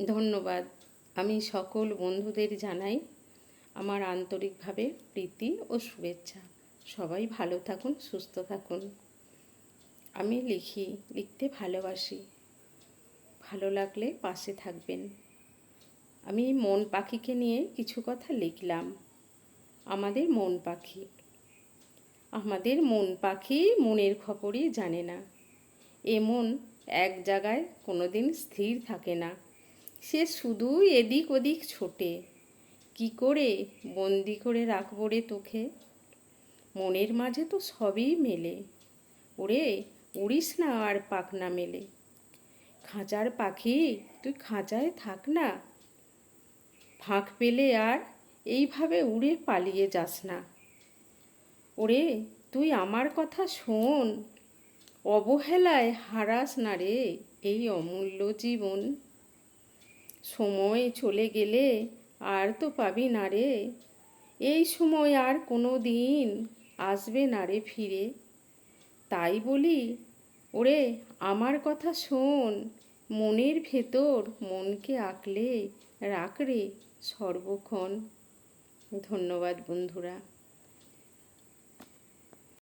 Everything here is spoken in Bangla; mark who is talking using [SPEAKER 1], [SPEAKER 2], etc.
[SPEAKER 1] ধন্যবাদ। আমি সকল বন্ধুদের জানাই আমার আন্তরিকভাবে প্রীতি ও শুভেচ্ছা। সবাই ভালো থাকুন, সুস্থ থাকুন। আমি লিখতে ভালোবাসি। ভালো লাগলে পাশে থাকবেন। আমি মন পাখিকে নিয়ে কিছু কথা লিখলাম। আমাদের মন পাখি। আমাদের মন পাখি মনের খবরই জানে না। এ মন এক জায়গায় কোনোদিন স্থির থাকে না। সে শুধু এদিক ওদিক ছোটে। কি করে বন্দি করে রাখবো রে তোকে? মনের মাঝে তো সবই মেলে। ওরে উড়িস না আর পাখনা মেলে। খাঁচার পাখি তুই খাঁচায় থাক না। ফাঁক পেলে আর এইভাবে উড়ে পালিয়ে যাস না। ওরে তুই আমার কথা শোন। অবহেলায় হারাস না রে এই অমূল্য জীবন। সময় চলে গেলে আর তো পাবি না রে। এই সময় আর কোনো দিন আসবে না রে ফিরে। তাই বলি ওরে আমার কথা শোন। মনের ভেতর মনকে আঁকলে রাখ রে সর্বক্ষণ। ধন্যবাদ বন্ধুরা।